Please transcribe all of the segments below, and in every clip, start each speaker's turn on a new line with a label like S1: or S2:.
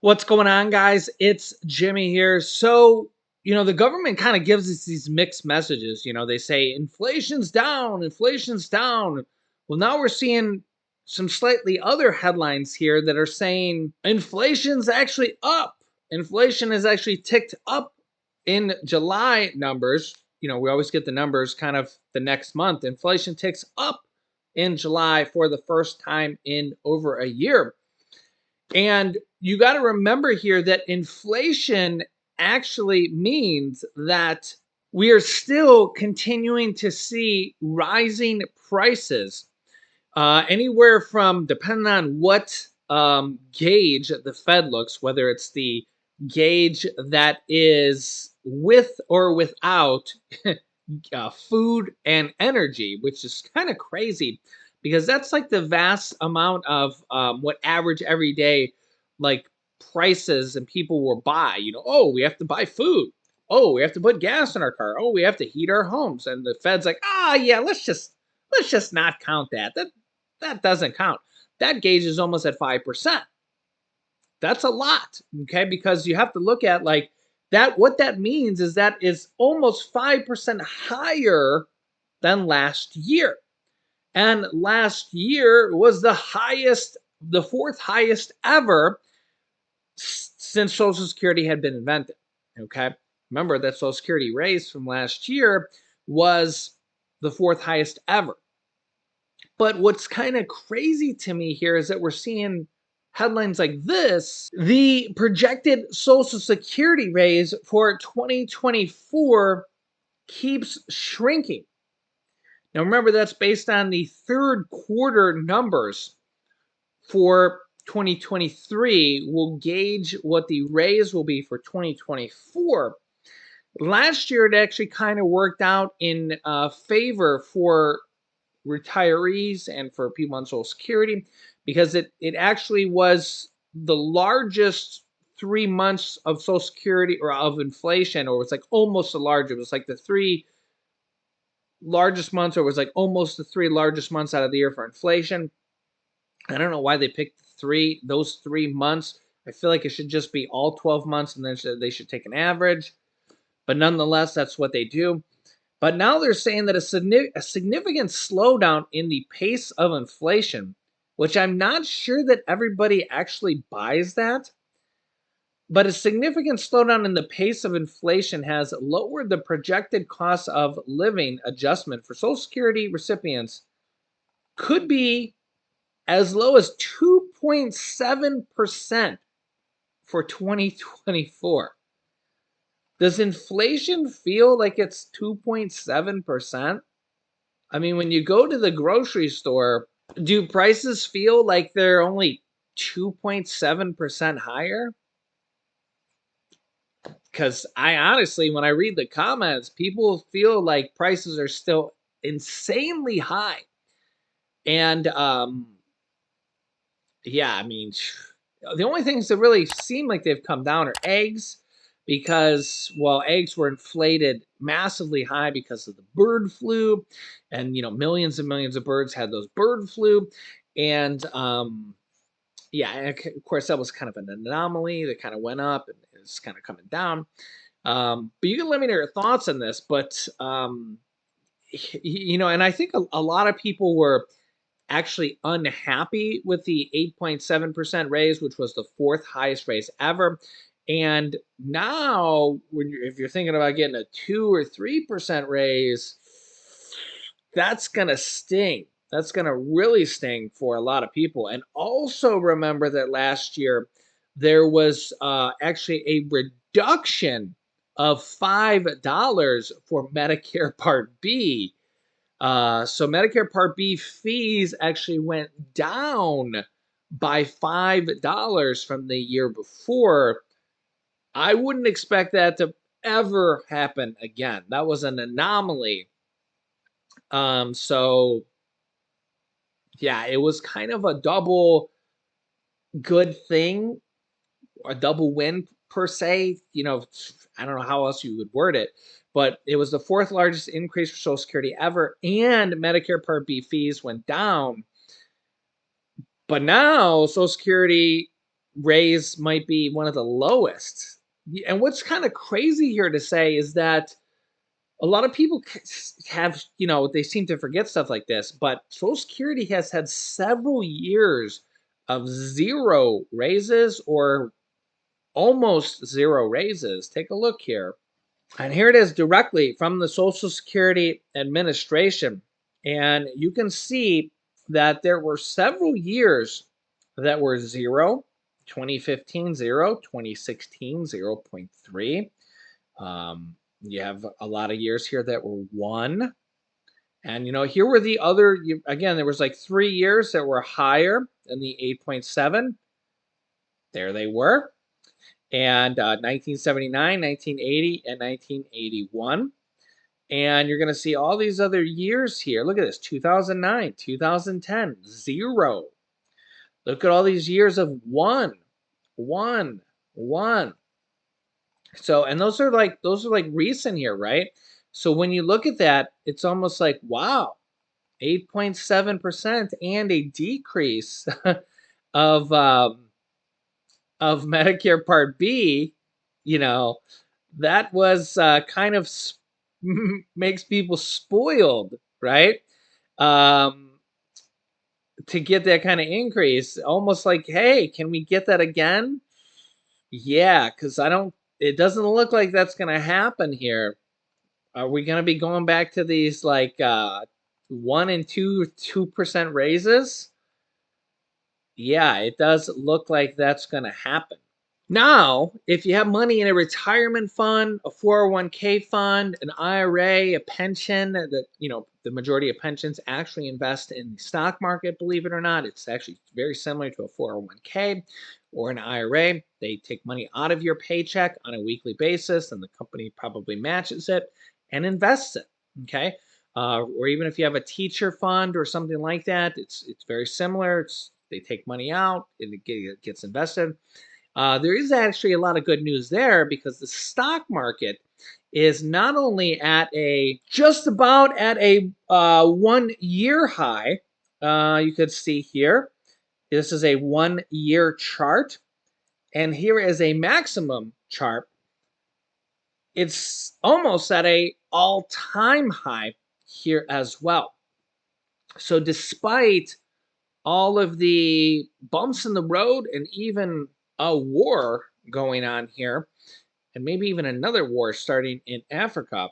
S1: What's going on, guys? It's Jimmy here. So, the government kind of gives us these mixed messages. They say inflation's down, inflation's down. Well, now we're seeing some slightly other headlines here that are saying inflation's actually up. Inflation has actually ticked up in July numbers. We always get the numbers kind of the next month. Inflation ticks up in July for the first time in over a year. And you got to remember here that inflation actually means that we are still continuing to see rising prices, anywhere from, depending on what gauge the Fed looks, whether it's the gauge that is with or without food and energy, which is kind of crazy because that's like the vast amount of what average everyday like prices and people will buy. Oh, we have to buy food. Oh, we have to put gas in our car. Oh, we have to heat our homes. And the Fed's like, yeah, let's just not count that. That doesn't count. That gauge is almost at 5%. That's a lot, okay? Because you have to look at like that. What that means is that is almost 5% higher than last year. And last year was the fourth highest ever since Social Security had been invented. Okay. Remember that Social Security raise from last year was the fourth highest ever. But what's kind of crazy to me here is that we're seeing headlines like this. The projected Social Security raise for 2024 keeps shrinking. Now, remember, that's based on the third quarter numbers for 2023. We'll gauge what the raise will be for 2024. Last year, it actually kind of worked out in favor for retirees and for people on Social Security because it actually was the largest 3 months of Social Security or of inflation, or it's like almost the largest. It was like the three largest months, or it was like almost the three largest months out of the year for inflation. I don't know why they picked those 3 months. I feel like it should just be all 12 months and then they should take an average. But nonetheless, that's what they do. But now they're saying that a significant slowdown in the pace of inflation, which I'm not sure that everybody actually buys that, but a significant slowdown in the pace of inflation has lowered the projected cost of living adjustment for Social Security recipients could be as low as 2.7% for 2024. Does inflation feel like it's 2.7%? I mean, when you go to the grocery store, do prices feel like they're only 2.7% higher? Because I honestly, when I read the comments, people feel like prices are still insanely high. And yeah, I mean, the only things that really seem like they've come down are eggs, because, well, eggs were inflated massively high because of the bird flu, and millions and millions of birds had those bird flu, and yeah, and of course that was kind of an anomaly that kind of went up and is kind of coming down. But you can let me know your thoughts on this, but and I think a lot of people were actually unhappy with the 8.7% raise, which was the fourth highest raise ever. And now, if you're thinking about getting a 2 or 3% raise, that's going to sting. That's going to really sting for a lot of people. And also remember that last year, there was actually a reduction of $5 for Medicare Part B. So Medicare Part B fees actually went down by $5 from the year before. I wouldn't expect that to ever happen again. That was an anomaly. So yeah, it was kind of a double good thing, a double win per se. I don't know how else you would word it, but it was the fourth largest increase for Social Security ever, and Medicare Part B fees went down. But now Social Security raise might be one of the lowest. And what's kind of crazy here to say is that a lot of people have, they seem to forget stuff like this, but Social Security has had several years of zero raises or almost zero raises. Take a look here. And here it is directly from the Social Security Administration. And you can see that there were several years that were zero. 2015, 0, 2016, 0.3. You have a lot of years here that were 1. And, here were the other, again, there was like 3 years that were higher than the 8.7. There they were. And 1979, 1980, and 1981. And you're going to see all these other years here. Look at this, 2009, 2010, 0. Look at all these years of 1, 1, 1. So, and those are like recent here, right? So when you look at that, it's almost like, wow, 8.7% and a decrease of of Medicare Part B, you know, that was kind of makes people spoiled, right? Um, to get that kind of increase, almost like, hey, can we get that again? Yeah, because it doesn't look like that's going to happen here. Are we going to be going back to these like 1 and 2% raises? Yeah, it does look like that's going to happen. Now, if you have money in a retirement fund, a 401k fund, an IRA, a pension, the majority of pensions actually invest in the stock market, believe it or not. It's actually very similar to a 401k or an IRA. They take money out of your paycheck on a weekly basis, and the company probably matches it and invests it. Okay. Or even if you have a teacher fund or something like that, it's very similar. They take money out and it gets invested. There is actually a lot of good news there because the stock market is not only at just about at a 1 year high. You could see here, this is a 1 year chart, and here is a maximum chart. It's almost at a all-time high here as well. So despite all of the bumps in the road and even a war going on here, and maybe even another war starting in Africa,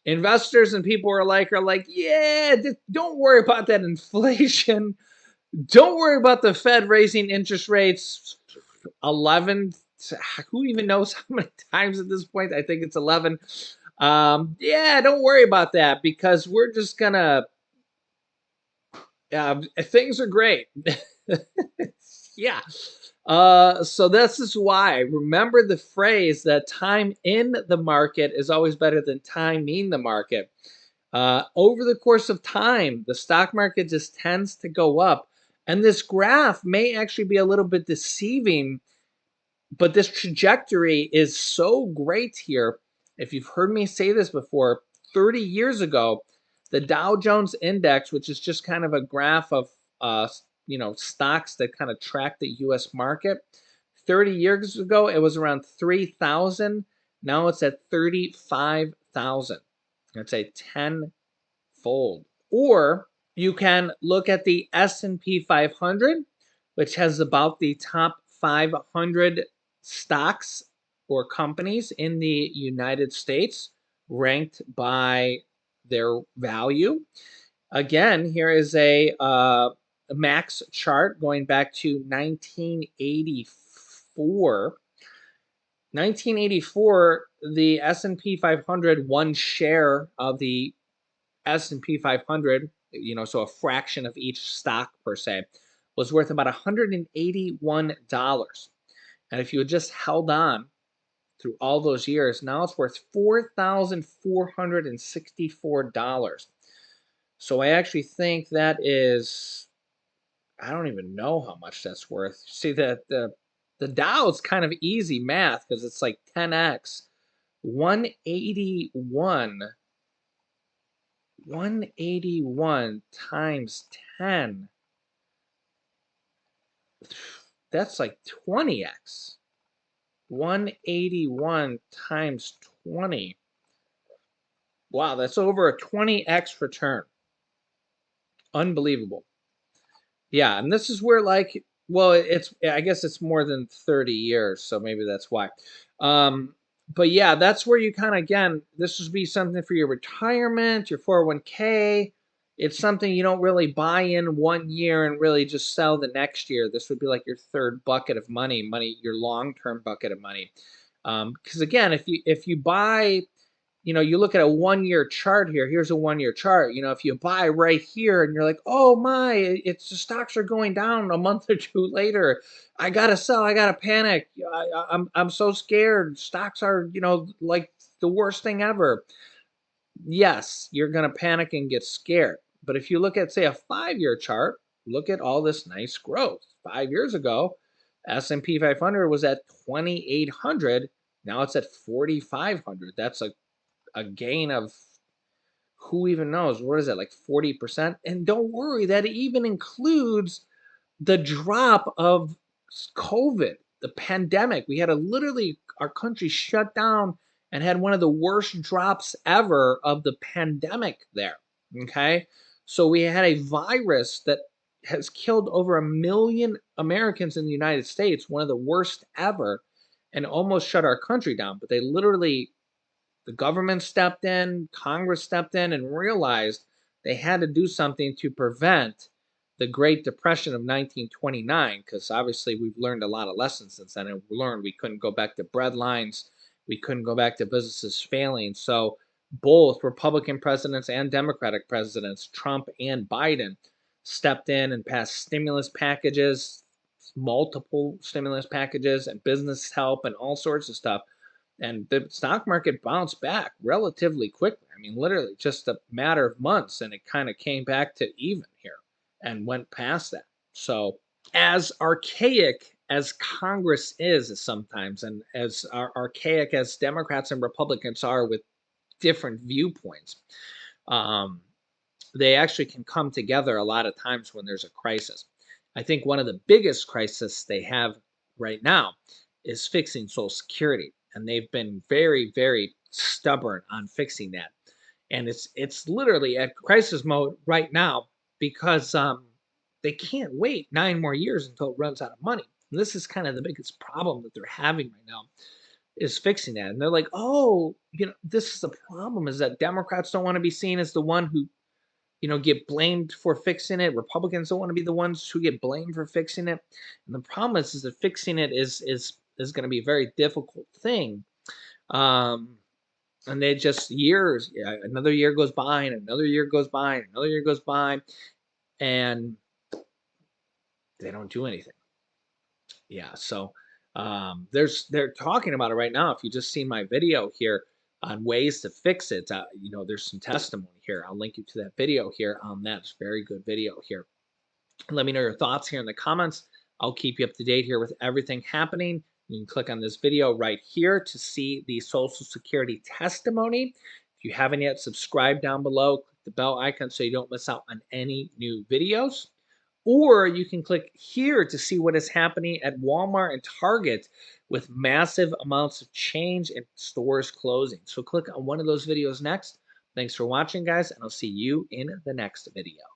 S1: investors and people are like, yeah, don't worry about that inflation. Don't worry about the Fed raising interest rates 11. Who even knows how many times at this point? I think it's 11. Yeah, don't worry about that because we're just gonna. Things are great. Yeah. So this is why. Remember the phrase that time in the market is always better than timing the market. Over the course of time, the stock market just tends to go up. And this graph may actually be a little bit deceiving, but this trajectory is so great here. If you've heard me say this before, 30 years ago, the Dow Jones Index, which is just kind of a graph of stocks that kind of track the U.S. market. 30 years ago, it was around 3,000. Now it's at 35,000. That's a tenfold. Or you can look at the S&P 500, which has about the top 500 stocks or companies in the United States ranked by their value. Again, here is a max chart going back to 1984. 1984, the S&P 500, one share of the S&P 500, so a fraction of each stock per se, was worth about $181. And if you had just held on through all those years, now it's worth $4,464. So I actually think that is, I don't even know how much that's worth. See that the Dow is kind of easy math because it's like 10x. 181 181 times 10. That's like 20x. 181 times 20. Wow, that's over a 20x return. Unbelievable. Yeah, and this is where like, well, it's I guess it's more than 30 years, so maybe that's why. Um, but yeah, that's where you kind of again, this would be something for your retirement, your 401k. It's something you don't really buy in one year and really just sell the next year. This would be like your third bucket of money, your long-term bucket of money. Because again, if you buy, you look at a 1 year chart here. Here's a 1 year chart. If you buy right here and you're like, oh my, it's the stocks are going down a month or two later. I gotta sell. I gotta panic. I'm so scared. Stocks are like the worst thing ever. Yes, you're gonna panic and get scared. But if you look at say a 5 year chart, look at all this nice growth. 5 years ago, S&P 500 was at 2,800. Now it's at 4,500. That's a gain of who even knows what is that, like 40%. And don't worry, that even includes the drop of COVID, the pandemic. We had a literally our country shut down and had one of the worst drops ever of the pandemic there. Okay, so we had a virus that has killed over 1 million Americans in the United States, one of the worst ever, and almost shut our country down. But they literally the government stepped in, Congress stepped in, and realized they had to do something to prevent the Great Depression of 1929, because obviously we've learned a lot of lessons since then. And we learned we couldn't go back to bread lines, we couldn't go back to businesses failing. So both Republican presidents and Democratic presidents, Trump and Biden, stepped in and passed stimulus packages, multiple stimulus packages, and business help and all sorts of stuff, and the stock market bounced back relatively quickly. I mean, literally just a matter of months, and it kind of came back to even here and went past that. So, as archaic as Congress is sometimes, and as archaic as Democrats and Republicans are with different viewpoints, um, they actually can come together a lot of times when there's a crisis. I think one of the biggest crises they have right now is fixing Social Security, and they've been very, very stubborn on fixing that. And it's literally at crisis mode right now because they can't wait 9 more years until it runs out of money. And this is kind of the biggest problem that they're having right now is fixing that. And they're like, oh, this is the problem is that Democrats don't want to be seen as the one who get blamed for fixing it. Republicans don't want to be the ones who get blamed for fixing it. And the problem is that fixing it is going to be a very difficult thing. Um, and they just years, yeah, another year goes by, and another year goes by, and another year goes by, and they don't do anything. Yeah, so they're talking about it right now. If you just see my video here on ways to fix it, there's some testimony here. I'll link you to that video here. That's a very good video here. Let me know your thoughts here in the comments. I'll keep you up to date here with everything happening. You can click on this video right here to see the Social Security testimony. If you haven't yet, subscribe down below. Click the bell icon so you don't miss out on any new videos. Or you can click here to see what is happening at Walmart and Target with massive amounts of change and stores closing. So click on one of those videos next. Thanks for watching, guys, and I'll see you in the next video.